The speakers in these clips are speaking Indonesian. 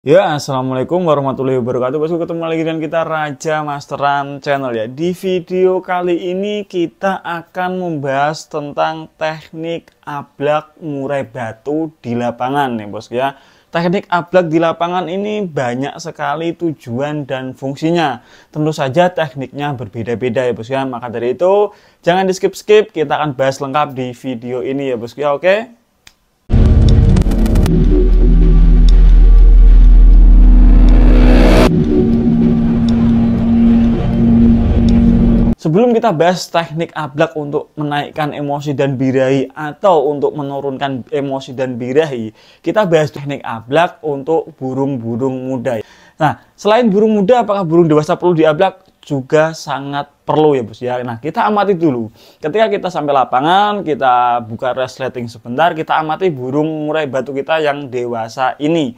Ya, assalamualaikum warahmatullahi wabarakatuh. Bosku, ketemu lagi dengan kita Raja Masteran Channel ya. Di video kali ini kita akan membahas tentang teknik ablak murai batu di lapangan ya, bosku ya. Teknik ablak di lapangan ini banyak sekali tujuan dan fungsinya. Tentu saja tekniknya berbeda-beda ya, bosku ya. Maka dari itu jangan di skip-skip, kita akan bahas lengkap di video ini ya, bosku ya. Oke. Sebelum kita bahas teknik ablak untuk menaikkan emosi dan birahi atau untuk menurunkan emosi dan birahi, kita bahas teknik ablak untuk burung-burung muda. Nah, selain burung muda, apakah burung dewasa perlu diablak? Juga sangat perlu ya, bos ya. Nah, kita amati dulu. Ketika kita sampai lapangan, kita buka resleting sebentar, kita amati burung murai batu kita yang dewasa ini.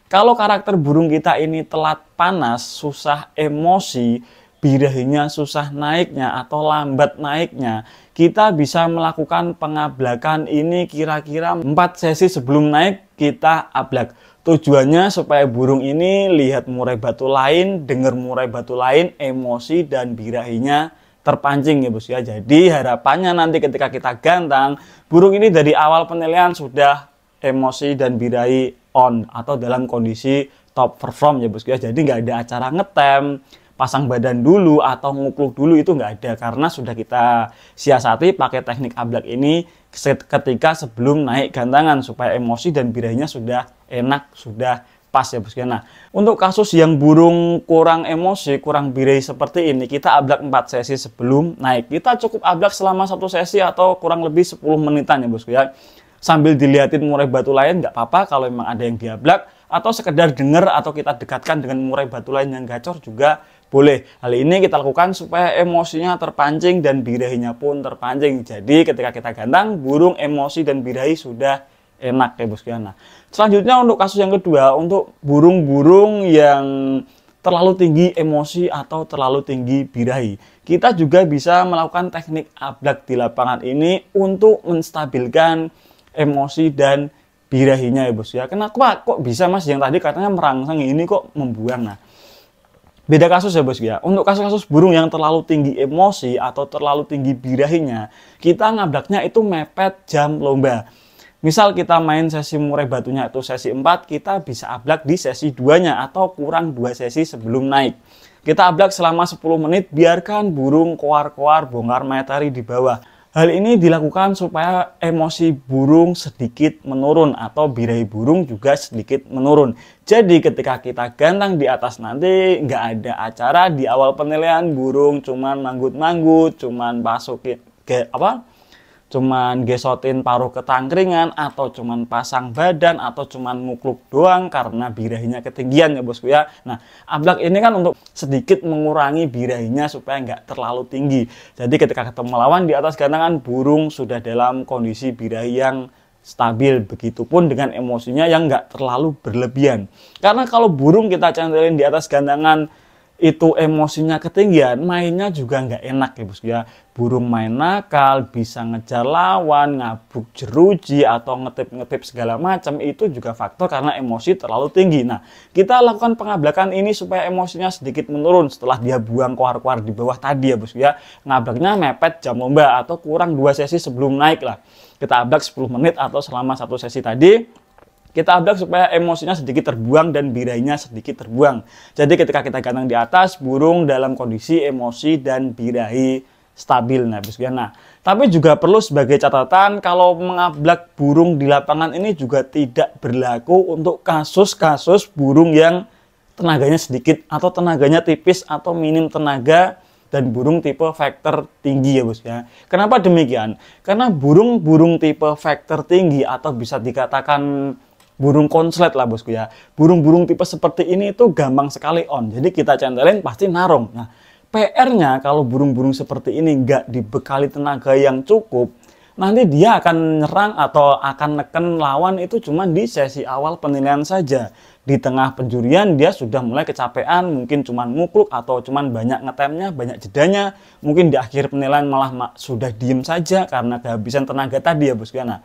Kalau karakter burung kita ini telat panas, susah emosi, birahinya susah naiknya atau lambat naiknya, kita bisa melakukan pengablakan ini kira-kira 4 sesi sebelum naik kita ablak. Tujuannya supaya burung ini lihat murai batu lain, dengar murai batu lain, emosi dan birahinya terpancing ya, bos ya. Jadi harapannya nanti ketika kita gantang, burung ini dari awal penilaian sudah emosi dan birahi on atau dalam kondisi top perform ya, bos ya. Jadi nggak ada acara ngetem, pasang badan dulu atau ngukluk dulu, itu nggak ada, karena sudah kita siasati pakai teknik ablak ini ketika sebelum naik gantangan supaya emosi dan birahinya sudah enak, sudah pas ya, bosku. Nah, untuk kasus yang burung kurang emosi, kurang birahi seperti ini, kita ablak 4 sesi sebelum naik. Kita cukup ablak selama 1 sesi atau kurang lebih 10 menitan ya, bosku ya. Sambil dilihatin murai batu lain nggak apa-apa kalau memang ada yang diablak, atau sekedar dengar atau kita dekatkan dengan murai batu lain yang gacor juga boleh. Hal ini kita lakukan supaya emosinya terpancing dan birahinya pun terpancing. Jadi ketika kita gantang, burung emosi dan birahi sudah enak ya, bosku. Nah, selanjutnya untuk kasus yang kedua, untuk burung-burung yang terlalu tinggi emosi atau terlalu tinggi birahi, kita juga bisa melakukan teknik ablak di lapangan ini untuk menstabilkan emosi dan birahinya ya, bos ya. Kenapa kok bisa, mas, yang tadi katanya merangsang, ini kok membuang? Nah, beda kasus ya, bos ya. Untuk kasus-kasus burung yang terlalu tinggi emosi atau terlalu tinggi birahinya, kita ngablaknya itu mepet jam lomba. Misal kita main sesi murai batunya itu sesi 4, kita bisa ablak di sesi 2-nya atau kurang 2 sesi sebelum naik. Kita ablak selama 10 menit, biarkan burung koar-koar bongkar matahari di bawah. Hal ini dilakukan supaya emosi burung sedikit menurun atau birahi burung juga sedikit menurun. Jadi ketika kita gantang di atas nanti nggak ada acara di awal penilaian burung cuman manggut-manggut, cuman masukin cuman gesotin paruh ke tangkringan, atau cuman pasang badan, atau cuman ngukluk doang karena birahinya ketinggian ya, bosku ya. Nah, ablak ini kan untuk sedikit mengurangi birahinya supaya nggak terlalu tinggi. Jadi ketika ketemu lawan di atas gantangan, burung sudah dalam kondisi birahi yang stabil. Begitupun dengan emosinya yang nggak terlalu berlebihan. Karena kalau burung kita centelin di atas gantangan itu emosinya ketinggian, mainnya juga nggak enak ya, bosku ya. Burung main nakal, bisa ngejar lawan, ngabuk jeruji, atau ngetip-ngetip segala macam, itu juga faktor karena emosi terlalu tinggi. Nah, kita lakukan pengablakan ini supaya emosinya sedikit menurun setelah dia buang koar-koar di bawah tadi ya, bosku ya. Ngablaknya mepet jam lomba atau kurang 2 sesi sebelum naik lah. Kita ablak 10 menit atau selama 1 sesi tadi. Kita ablak supaya emosinya sedikit terbuang dan birahinya sedikit terbuang. Jadi ketika kita gantang di atas, burung dalam kondisi emosi dan birahi stabil. Nah, bosku ya. Nah, tapi juga perlu sebagai catatan, kalau mengablak burung di lapangan ini juga tidak berlaku untuk kasus-kasus burung yang tenaganya sedikit atau tenaganya tipis atau minim tenaga dan burung tipe vektor tinggi ya, bos ya. Kenapa demikian? Karena burung-burung tipe vektor tinggi atau bisa dikatakan burung konslet lah, bosku ya. Burung-burung tipe seperti ini itu gampang sekali on. Jadi kita centelin pasti narung. Nah, PR-nya kalau burung-burung seperti ini nggak dibekali tenaga yang cukup, nanti dia akan nyerang atau akan neken lawan itu cuma di sesi awal penilaian saja. Di tengah penjurian dia sudah mulai kecapean, mungkin cuma ngukluk atau cuma banyak ngetemnya, banyak jedanya. Mungkin di akhir penilaian malah sudah diem saja karena kehabisan tenaga tadi ya, bosku ya. Nah,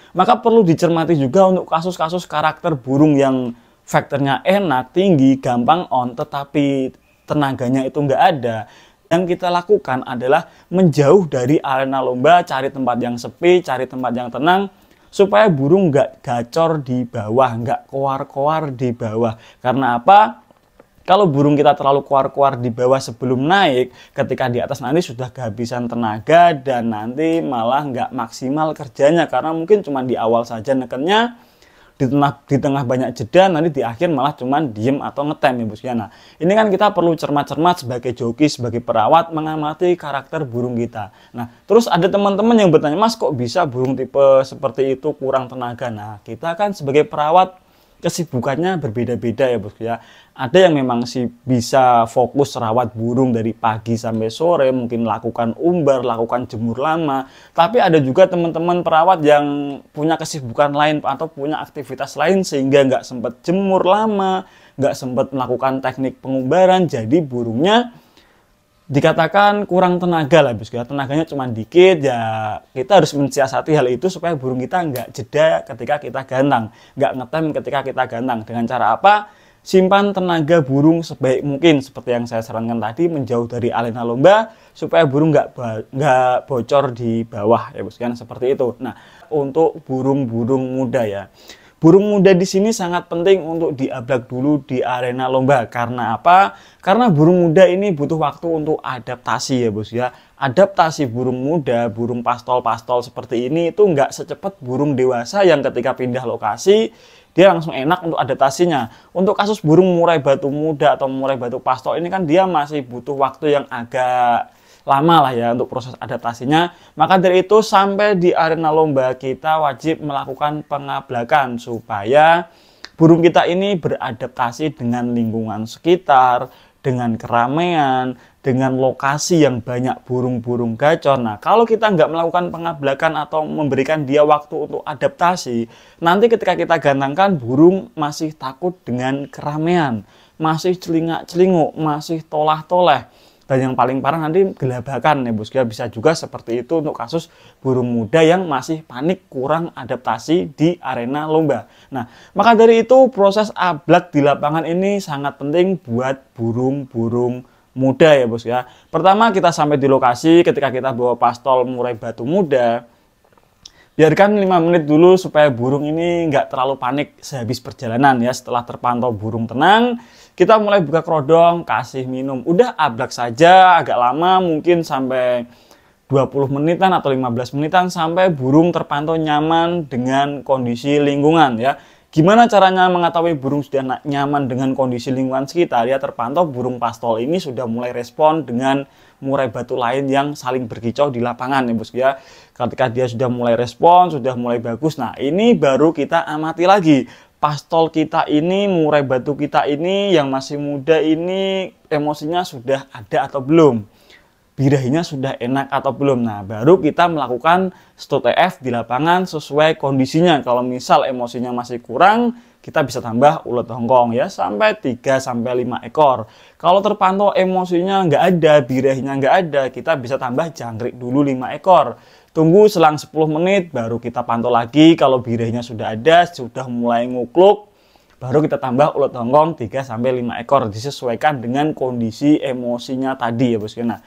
maka perlu dicermati juga untuk kasus-kasus karakter burung yang faktornya enak, tinggi, gampang on, tetapi tenaganya itu nggak ada, yang kita lakukan adalah menjauh dari arena lomba, cari tempat yang sepi, cari tempat yang tenang, supaya burung nggak gacor di bawah, nggak koar-koar di bawah. Karena apa? Kalau burung kita terlalu koar-koar di bawah sebelum naik, ketika di atas nanti sudah kehabisan tenaga dan nanti malah nggak maksimal kerjanya. Karena mungkin cuma di awal saja nekennya, di tengah banyak jeda, nanti di akhir malah cuman diem atau ngetem ya bosku. Nah, ini kan kita perlu cermat-cermat sebagai joki, sebagai perawat, mengamati karakter burung kita. Nah, terus ada teman-teman yang bertanya, Mas kok bisa burung tipe seperti itu kurang tenaga? Nah, kita kan sebagai perawat kesibukannya berbeda-beda ya bosku ya. Ada yang memang sih bisa fokus rawat burung dari pagi sampai sore, mungkin lakukan umbar, lakukan jemur lama. Tapi ada juga teman-teman perawat yang punya kesibukan lain atau punya aktivitas lain sehingga nggak sempat jemur lama, nggak sempat melakukan teknik pengumbaran, jadi burungnya dikatakan kurang tenaga lah bosku ya. Tenaganya cuma dikit ya, kita harus mensiasati hal itu supaya burung kita nggak jeda ketika kita gantang, nggak ngetem ketika kita gantang. Dengan cara apa? Simpan tenaga burung sebaik mungkin, seperti yang saya sarankan tadi, menjauh dari arena lomba supaya burung nggak bocor di bawah ya bosku kan, seperti itu. Nah, untuk burung-burung muda ya, burung muda di sini sangat penting untuk diablak dulu di arena lomba. Karena apa? Karena burung muda ini butuh waktu untuk adaptasi ya bos ya. Adaptasi burung muda, burung pastol-pastol seperti ini itu nggak secepat burung dewasa yang ketika pindah lokasi dia langsung enak untuk adaptasinya. Untuk kasus burung murai batu muda atau murai batu pastol ini kan dia masih butuh waktu yang agak lama lah ya untuk proses adaptasinya. Maka dari itu sampai di arena lomba kita wajib melakukan pengablakan supaya burung kita ini beradaptasi dengan lingkungan sekitar, dengan keramaian, dengan lokasi yang banyak burung-burung gacor. Nah, kalau kita nggak melakukan pengablakan atau memberikan dia waktu untuk adaptasi, nanti ketika kita gantangkan burung masih takut dengan keramaian, masih celingak-celinguk, masih tolah-toleh. Dan yang paling parah nanti gelabakan ya bosku ya. Bisa juga seperti itu untuk kasus burung muda yang masih panik kurang adaptasi di arena lomba. Nah, maka dari itu proses ablak di lapangan ini sangat penting buat burung-burung muda ya bosku ya. Pertama kita sampai di lokasi, ketika kita bawa pastol murai batu muda, biarkan 5 menit dulu supaya burung ini nggak terlalu panik sehabis perjalanan ya. Setelah terpantau burung tenang, kita mulai buka kerodong, kasih minum. Udah ablak saja, agak lama mungkin sampai 20 menitan atau 15 menitan sampai burung terpantau nyaman dengan kondisi lingkungan ya. Gimana caranya mengetahui burung sudah nyaman dengan kondisi lingkungan sekitar? Ya terpantau burung pastol ini sudah mulai respon dengan murai batu lain yang saling berkicau di lapangan ya bosku ya. Ketika dia sudah mulai respon, sudah mulai bagus, nah ini baru kita amati lagi. Pastol kita ini, murai batu kita ini yang masih muda ini emosinya sudah ada atau belum? Birahinya sudah enak atau belum? Nah, baru kita melakukan stop TF di lapangan sesuai kondisinya. Kalau misal emosinya masih kurang, kita bisa tambah ulet hongkong ya sampai 3-5 ekor. Kalau terpantau emosinya nggak ada, birahinya nggak ada, kita bisa tambah jangkrik dulu 5 ekor. Tunggu selang 10 menit baru kita pantau lagi. Kalau birahinya sudah ada, sudah mulai ngukluk, baru kita tambah ulet hongkong 3-5 ekor disesuaikan dengan kondisi emosinya tadi ya bosku. Nah,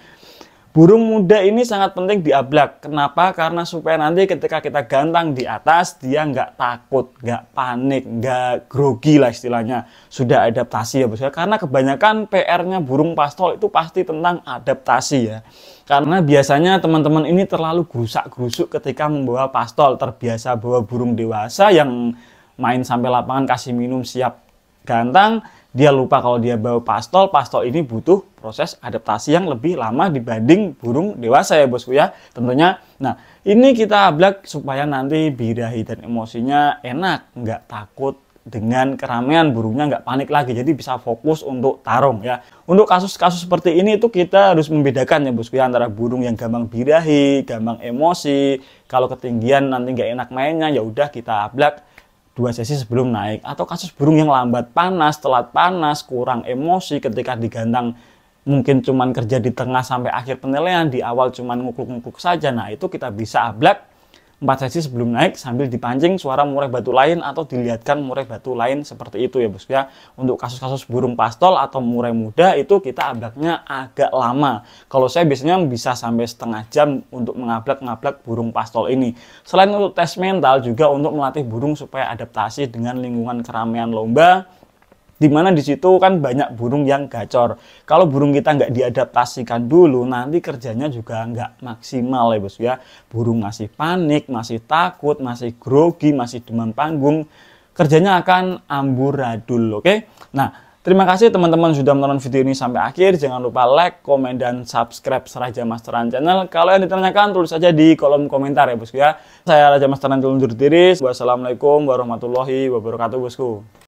burung muda ini sangat penting diablak. Kenapa? Karena supaya nanti ketika kita gantang di atas, dia nggak takut, nggak panik, nggak grogi lah istilahnya. Sudah adaptasi ya bosku. Karena kebanyakan PR-nya burung pastol itu pasti tentang adaptasi ya. Karena biasanya teman-teman ini terlalu gerusak-gerusuk ketika membawa pastol. Terbiasa bawa burung dewasa yang main sampai lapangan kasih minum siap gantang. Dia lupa kalau dia bawa pastol. Pastol ini butuh proses adaptasi yang lebih lama dibanding burung dewasa ya bosku ya tentunya. Nah ini kita ablak supaya nanti birahi dan emosinya enak, nggak takut dengan keramaian, burungnya nggak panik lagi, jadi bisa fokus untuk tarung ya. Untuk kasus-kasus seperti ini itu kita harus membedakan ya bosku ya, antara burung yang gampang birahi, gampang emosi. Kalau ketinggian nanti nggak enak mainnya, ya udah kita ablak 2 sesi sebelum naik. Atau kasus burung yang lambat panas, telat panas, kurang emosi ketika digantang, mungkin cuman kerja di tengah sampai akhir penilaian, di awal cuman ngukluk-ngukluk saja. Nah itu kita bisa ablak 4 sesi sebelum naik sambil dipancing suara murai batu lain atau dilihatkan murai batu lain seperti itu ya bosku ya. Untuk kasus-kasus burung pastol atau murai muda itu kita ablaknya agak lama. Kalau saya biasanya bisa sampai setengah jam untuk mengablak-ngablak burung pastol ini. Selain untuk tes mental juga untuk melatih burung supaya adaptasi dengan lingkungan keramaian lomba, dimana di situ kan banyak burung yang gacor. Kalau burung kita nggak diadaptasikan dulu, nanti kerjanya juga nggak maksimal ya bos ya. Burung masih panik, masih takut, masih grogi, masih demam panggung, kerjanya akan amburadul, oke? Nah, terima kasih teman-teman sudah menonton video ini sampai akhir. Jangan lupa like, komen, dan subscribe Raja Masteran Channel. Kalau yang ditanyakan tulis saja di kolom komentar ya bosku ya. Saya Raja Masteran undur diri. Wassalamualaikum warahmatullahi wabarakatuh bosku.